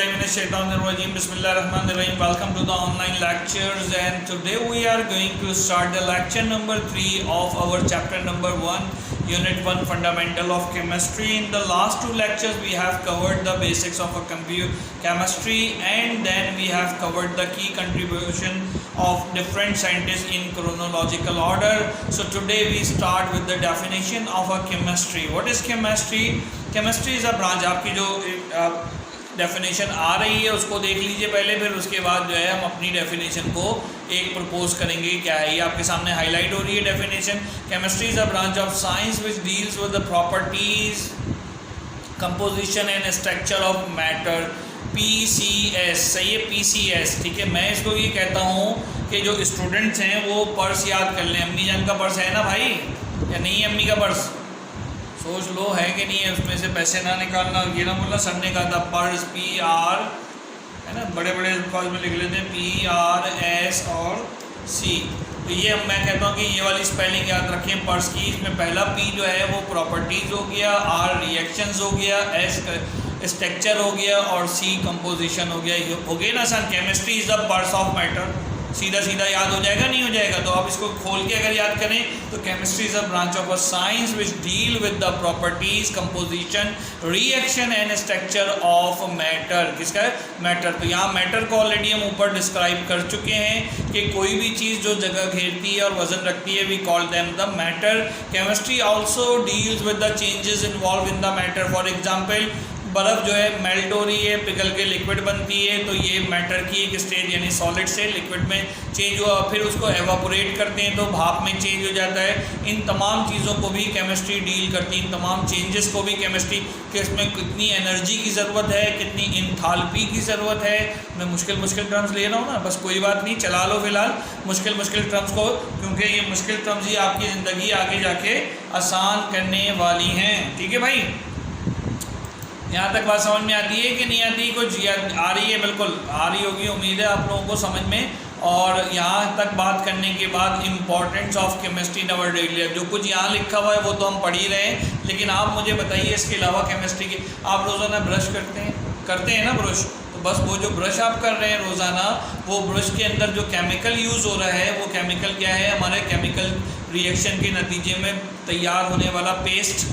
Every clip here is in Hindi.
Auzubillahiminash-shaytanir-rajim. Bismillahir-rahmanir-rahim. Welcome to the online lectures, and today we are going to start the lecture number 3 of our chapter number 1, unit 1, fundamental of chemistry. In the last two lectures we have covered the basics of a chemistry, and then we have covered the key contribution of different scientists in chronological order. So today we start with the definition of a chemistry. What is chemistry? Chemistry is a branch. आपकी जो डेफिनेशन आ रही है उसको देख लीजिए पहले, फिर उसके बाद जो है हम अपनी डेफिनेशन को एक प्रपोज करेंगे। क्या है ये आपके सामने हाईलाइट हो रही है definition. Chemistry is a branch of science which deals with the properties, composition and structure of matter. PCS, सही है, PCS, ठीक है। मैं इसको ये कहता हूँ कि जो स्टूडेंट्स हैं वो पर्स याद कर लें। अम्मी जान का पर्स है ना भाई, या नहीं है अम्मी का पर्स? सोच लो है कि नहीं है, उसमें से पैसे ना निकालना। ये ना बोला सर ने कहा था पर्स, PR है ना, बड़े बड़े अल्फाज में लिख लेते हैं PRS और C। तो ये मैं कहता हूँ कि ये वाली स्पेलिंग याद रखें पर्स की। इसमें पहला P जो है वो प्रॉपर्टीज़ हो गया, R रिएक्शंस हो गया, S स्ट्रक्चर हो गया और C कंपोजिशन हो गया। हो गया ना sir. Chemistry is the purse of matter. सीधा सीधा याद हो जाएगा, नहीं हो जाएगा? तो आप इसको खोल के अगर याद करें तो chemistry is a branch of a science which deal with the properties, composition, reaction and structure of matter. किसका? मैटर। तो यहाँ मैटर को ऑलरेडी हम ऊपर डिस्क्राइब कर चुके हैं कि कोई भी चीज़ जो जगह घेरती है और वजन रखती है, we call them the matter. Chemistry also deals with the changes involve in the matter. For example, बर्फ़ जो है मेल्ट हो रही है, पिघल के लिक्विड बनती है, तो ये मैटर की एक स्टेज यानी सॉलिड से लिक्विड में चेंज हुआ, फिर उसको एवापोरेट करते हैं तो भाप में चेंज हो जाता है। इन तमाम चीज़ों को भी केमिस्ट्री डील करती है, इन तमाम चेंजेस को भी केमिस्ट्री के इसमें कितनी एनर्जी की ज़रूरत है, कितनी इंथाल्पी की ज़रूरत है। मैं मुश्किल टर्म्स ले रहा हूँ ना, बस कोई बात नहीं, चला लो फिलहाल मुश्किल टर्म्स को, क्योंकि ये मुश्किल टर्म्स ही आपकी ज़िंदगी आगे जाके आसान करने वाली हैं। ठीक है भाई, यहाँ तक बात समझ में आती है कि नहीं आती? कुछ आ रही है? बिल्कुल आ रही होगी, उम्मीद है आप लोगों को समझ में। और यहाँ तक बात करने के बाद importance of chemistry in our daily life, जो कुछ यहाँ लिखा हुआ है वो तो हम पढ़ ही रहे हैं, लेकिन आप मुझे बताइए इसके अलावा केमिस्ट्री के आप रोज़ाना ब्रश करते हैं ना ब्रश? तो बस वो जो ब्रश आप कर रहे हैं रोज़ाना, वो ब्रश के अंदर जो केमिकल यूज़ हो रहा है वो केमिकल क्या है? हमारे केमिकल रिएक्शन के नतीजे में तैयार होने वाला पेस्ट,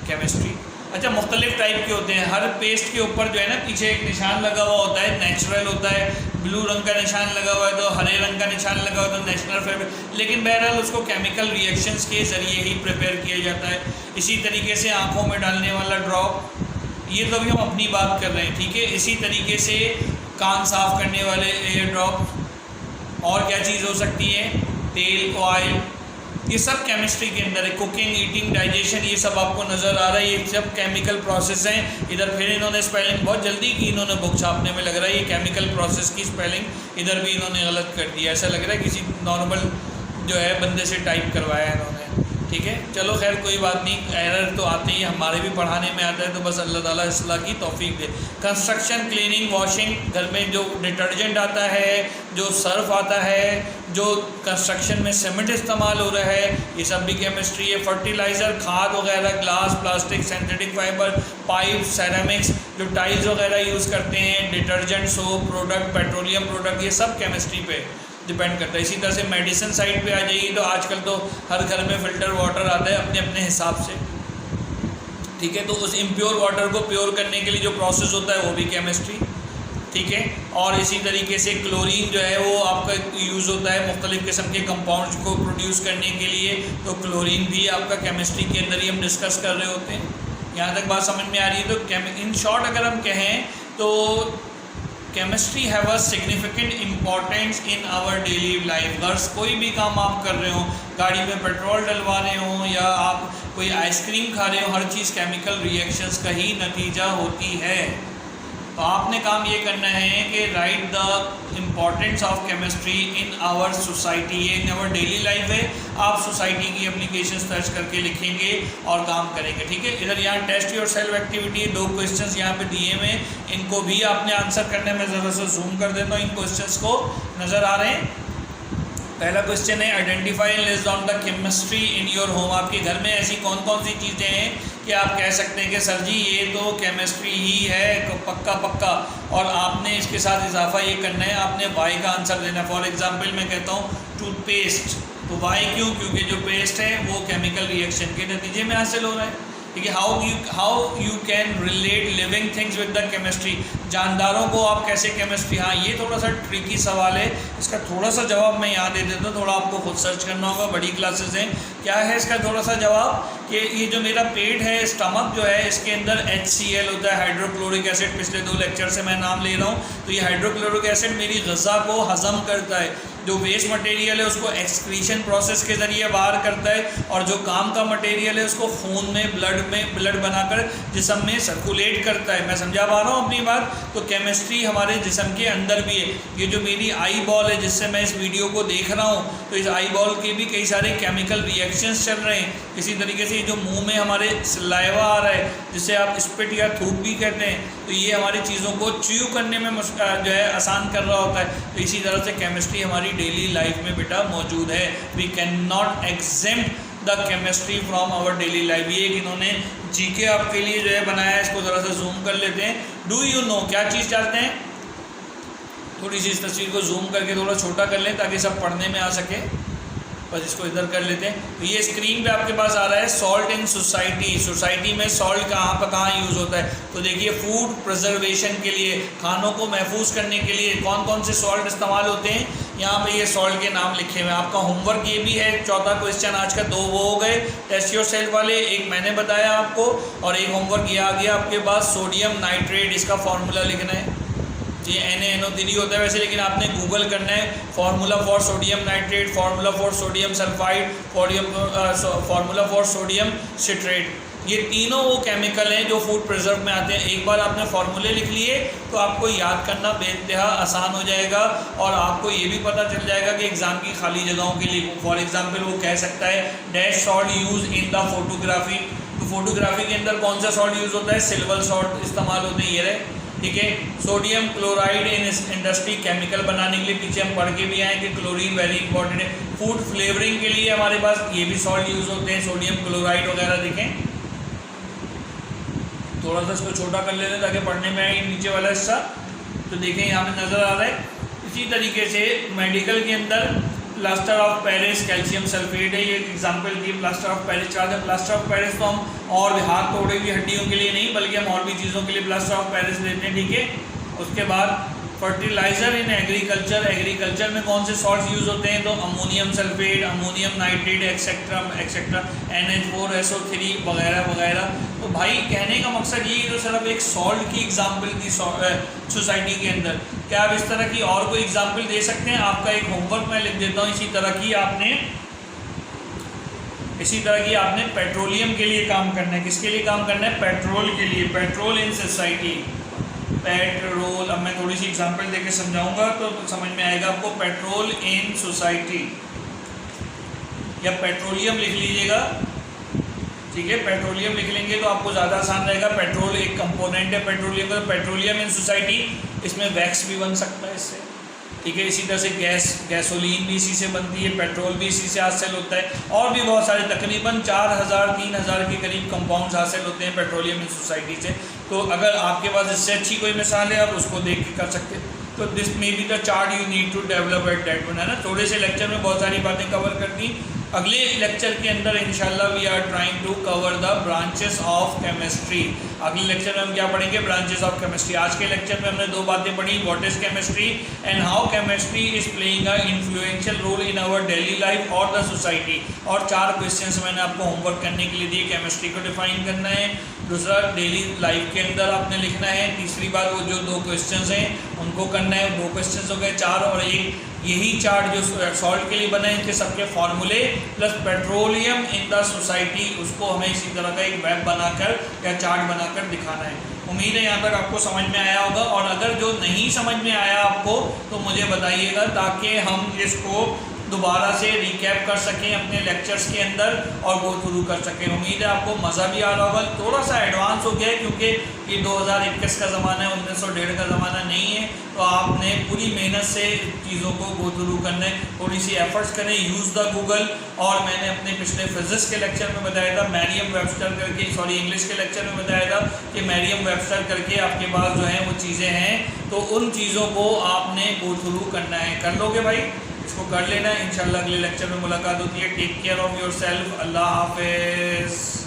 केमिस्ट्री। अच्छा, मुख्तलिफ टाइप के होते हैं। हर पेस्ट के ऊपर जो है ना पीछे एक निशान लगा हुआ होता है, नेचुरल होता है। ब्लू रंग का निशान लगा हुआ है तो हरे रंग का निशान लगा हुआ है तो नेचुरल फेवरेट, लेकिन बहरहाल उसको केमिकल रिएक्शंस के ज़रिए ही प्रिपेयर किया जाता है। इसी तरीके से आँखों में डालने वाला ड्रॉप, ये तो अभी हम अपनी बात कर रहे हैं, ठीक है। इसी तरीके से कान साफ़ करने वाले एयर ड्रॉप। और क्या चीज़ हो सकती है? तेल, ऑयल, ये सब केमिस्ट्री के अंदर है। कुकिंग, ईटिंग, डाइजेशन, ये सब आपको नज़र आ रहा है, ये सब केमिकल प्रोसेस हैं। इधर फिर इन्होंने स्पेलिंग बहुत जल्दी की, इन्होंने बुक छापने में, लग रहा है ये केमिकल प्रोसेस की स्पेलिंग इधर भी इन्होंने गलत कर दिया। ऐसा लग रहा है किसी नॉर्मल जो है बंदे से टाइप करवाया इन्होंने, ठीक है। चलो खैर कोई बात नहीं, एरर तो आते ही, हमारे भी पढ़ाने में आता है, तो बस अल्लाह ताला इस्लाह की तौफीक दे। कंस्ट्रक्शन, क्लीनिंग, वॉशिंग, घर में जो डिटर्जेंट आता है, जो सर्फ आता है, जो कंस्ट्रक्शन में सीमेंट इस्तेमाल हो रहा है, ये सब भी केमिस्ट्री है। फर्टिलाइज़र, खाद वगैरह, glass, plastic, synthetic fibre, pipe, ceramics, जो टाइल्स वगैरह यूज़ करते हैं, detergent, soap product, petroleum product, ये सब केमिस्ट्री पे डिपेंड करता है। इसी तरह से मेडिसिन साइड पे आ जाइए तो आजकल तो हर घर में फ़िल्टर वाटर आता है अपने अपने हिसाब से, ठीक है। तो उस इम्प्योर वाटर को प्योर करने के लिए जो प्रोसेस होता है वो भी केमिस्ट्री, ठीक है। और इसी तरीके से क्लोरीन जो है वो आपका यूज़ होता है मुख्तलिफ़ किस्म के कंपाउंड्स को प्रोड्यूस करने के लिए, तो क्लोरीन भी आपका केमिस्ट्री के अंदर ही हम डिस्कस कर रहे होते हैं। यहाँ तक बात समझ में आ रही है? तो इन शॉर्ट अगर हम कहें तो chemistry have a significant importance in our daily life. Girls, कोई भी काम आप कर रहे हो, गाड़ी में पेट्रोल डलवा रहे हो या आप कोई आइसक्रीम खा रहे हो, हर चीज़ केमिकल रिएक्शंस का ही नतीजा होती है। तो आपने काम ये करना है कि write the importance of chemistry in our society. ये इन आवर डेली लाइफ है, आप सोसाइटी की एप्लीकेशन सर्च करके लिखेंगे और काम करेंगे, ठीक है। इधर यहाँ test yourself activity, 2 questions यहाँ पे दिए हुए, इनको भी आपने आंसर करने में ज़रा सा जूम कर देता हूँ, इन क्वेश्चंस को नज़र आ रहे हैं। पहला क्वेश्चन है identify and list down the chemistry in your home. आपके घर में ऐसी कौन कौन सी चीज़ें हैं कि आप कह सकते हैं कि सर जी ये तो केमिस्ट्री ही है पक्का पक्का, और आपने इसके साथ इजाफा ये करना है, आपने वाई का आंसर देना है। फॉर एग्जांपल मैं कहता हूँ टूथपेस्ट, तो वाई क्यों? क्योंकि जो पेस्ट है वो केमिकल रिएक्शन के नतीजे में हासिल हो रहा है। ठीक है, how you can relate living things with the chemistry, जानदारों को आप कैसे केमिस्ट्री, हाँ ये थोड़ा सा ट्रिकी सवाल है, इसका थोड़ा सा जवाब मैं यहाँ दे देता हूँ, थोड़ा आपको खुद सर्च करना होगा, बड़ी क्लासेस हैं। क्या है इसका थोड़ा सा जवाब कि ये जो मेरा पेट है, स्टमक जो है, इसके अंदर HCl होता है, हाइड्रोक्लोरिक एसिड, पिछले 2 लेक्चर से मैं नाम ले रहा हूँ। तो ये हाइड्रोक्लोरिक एसिड मेरी ग़िज़ा को हज़म करता है, जो वेस्ट मटेरियल है उसको एक्सक्रीशन प्रोसेस के ज़रिए बाहर करता है, और जो काम का मटेरियल है उसको खून में ब्लड बनाकर जिस्म में सर्कुलेट करता है। मैं समझा पा रहा हूँ अपनी बात? तो केमिस्ट्री हमारे जिस्म के अंदर भी है। ये जो मेरी आई बॉल है जिससे मैं इस वीडियो को देख रहा हूँ, तो इस आई बॉल के भी कई सारे केमिकल रिएक्शंस चल रहे हैं। इसी तरीके से जो मुंह में हमारे सलाइवा आ रहा है, जिसे आप स्पिट या थूक भी कहते हैं, तो ये हमारी चीज़ों को च्यू करने में जो है आसान कर रहा होता है। तो इसी तरह से केमिस्ट्री हमारी डेली लाइफ में बेटा मौजूद है। We can not exempt the chemistry from our daily life. ये इन्होंने जीके आपके लिए जो है बनाया है, इसको ज़रा सा जूम कर लेते हैं। डू यू नो, क्या चीज़ चाहते हैं? थोड़ी सी इस तस्वीर को जूम करके थोड़ा छोटा कर लें ताकि सब पढ़ने में आ सके। बस इसको इधर कर लेते हैं। तो ये स्क्रीन पे आपके पास आ रहा है सॉल्ट इन सोसाइटी। सोसाइटी में सॉल्ट कहाँ यूज़ होता है? तो देखिए फूड प्रिजर्वेशन के लिए, खानों को महफूज करने के लिए कौन कौन से सॉल्ट इस्तेमाल होते हैं, यहाँ पे ये सॉल्ट के नाम लिखे हुए हैं। आपका होमवर्क ये भी है, चौथा क्वेश्चन आज का 2 वो हो गए टेस्ट योरसेल्फ वाले, एक मैंने बताया आपको, और एक होमवर्क ये आ गया आपके पास सोडियम नाइट्रेट, इसका फार्मूला लिखना है। ये NaNO3 होता है वैसे, लेकिन आपने गूगल करना है formula for sodium nitrate, formula for sodium sulphide, formula for sodium citrate. ये तीनों वो केमिकल हैं जो फूड प्रिजर्व में आते हैं। एक बार आपने फार्मूले लिख लिए तो आपको याद करना बेइंतहा आसान हो जाएगा, और आपको ये भी पता चल जाएगा कि एग्ज़ाम की खाली जगहों के लिए, फॉर एग्जांपल वो कह सकता है dash salt use in the photography. तो फोटोग्राफी के अंदर कौन सा सॉल्ट यूज़ होता है? सिल्वर सॉल्ट इस्तेमाल होते हैं, ये रहे। ठीक है, sodium chloride in industry, chemical बनाने के लिए पीछे हम पढ़ के भी आए कि क्लोरीन वेरी इंपॉर्टेंट है। फूड फ्लेवरिंग के लिए हमारे पास ये भी सॉल्ट यूज़ होते हैं, सोडियम क्लोराइड वगैरह। देखें थोड़ा सा इसको छोटा कर लेते हैं ताकि पढ़ने में आए नीचे वाला हिस्सा। तो देखें यहाँ पे नज़र आ रहा है। इसी तरीके से मेडिकल के अंदर plaster of Paris, calcium sulphate है, ये example the plaster of Paris. चाहते हैं प्लास्टर ऑफ पेरिस तो हम और हाथ तोड़े हुई हड्डियों के लिए नहीं, बल्कि हम और भी चीज़ों के लिए प्लास्टर ऑफ पेरिस देते हैं। ठीक है, उसके बाद फर्टिलाइज़र इन एग्रीकल्चर, एग्रीकल्चर में कौन से सॉल्ट्स यूज़ होते हैं? तो ammonium sulphate, ammonium nitrate, etcetera etcetera, NH4SO3 वगैरह वगैरह। तो भाई कहने का मकसद ये तो सिर्फ एक सॉल्ट की एग्जांपल दी सोसाइटी के अंदर। क्या आप इस तरह की और कोई एग्जांपल दे सकते हैं? आपका एक होमवर्क मैं लिख देता हूँ इसी तरह की आपने पेट्रोलियम के लिए काम करना है। किसके लिए काम करना है? पेट्रोल के लिए। Petrol in society, petrol. अब मैं थोड़ी सी एग्जांपल देके समझाऊंगा तो समझ में आएगा आपको। पेट्रोल इन सोसाइटी या पेट्रोलियम लिख लीजिएगा। ठीक है, पेट्रोलियम लिख लेंगे तो आपको ज़्यादा आसान रहेगा। पेट्रोल एक कंपोनेंट है पेट्रोलियम का। पेट्रोलियम इन सोसाइटी, इसमें वैक्स भी बन सकता है इससे। ठीक है, इसी तरह से गैसोलीन भी इसी से बनती है, पेट्रोल भी इसी से हासिल होता है, और भी बहुत सारे तकरीबन 4000-3000 के करीब कंपाउंड्स हासिल होते हैं पेट्रोलियम इन सोसाइटी से। तो अगर आपके पास इससे अच्छी कोई मिसाल है आप उसको देख के कर सकते हैं। तो this may be the chart you need to develop at that one, है ना। थोड़े से लेक्चर में बहुत सारी बातें कवर कर दी। अगले लेक्चर के अंदर इंशाल्लाह we are trying to cover the branches of chemistry. अगले लेक्चर में हम क्या पढ़ेंगे? Branches of chemistry. आज के लेक्चर में हमने 2 बातें पढ़ी, what is chemistry and how chemistry is playing a influential role in our daily life और द सोसाइटी। और 4 क्वेश्चंस मैंने आपको होमवर्क करने के लिए दिए। केमिस्ट्री को डिफाइन करना है, दूसरा डेली लाइफ के अंदर आपने लिखना है, तीसरी बात वो जो 2 क्वेश्चंस हैं उनको करना है। 2 क्वेश्चंस हो गए, 4 और 1 यही चार्ट जो सॉल्ट के लिए बना है, इनके सबके फार्मूले plus petroleum in the society, उसको हमें इसी तरह का एक वेब बनाकर या चार्ट बनाकर दिखाना है। उम्मीद है यहाँ तक आपको समझ में आया होगा, और अगर जो नहीं समझ में आया आपको तो मुझे बताइएगा ताकि हम इसको दोबारा से रिकैप कर सकें अपने लेक्चर्स के अंदर और गो थ्रू कर सकें। उम्मीद है आपको मज़ा भी आ रहा होगा। थोड़ा सा एडवांस हो गया है क्योंकि ये 2021 का ज़माना है, 1901 का ज़माना नहीं है, तो आपने पूरी मेहनत से चीज़ों को गो थ्रू करने, थोड़ी सी एफर्ट्स करें, यूज़ द गूगल। और मैंने अपने पिछले फिजिक्स के लेक्चर में बताया था मैरियम वेबस्टर करके, इंग्लिश के लेक्चर में बताया था कि मैरियम वेबस्टर करके आपके पास जो है वो चीज़ें हैं, तो उन चीज़ों को आपने गो थ्रू करना है। कर लोगे भाई, इसको कर लेना। इंशाल्लाह अगले लेक्चर में मुलाकात होती है। Take care of yourself. अल्लाह हाफिज़।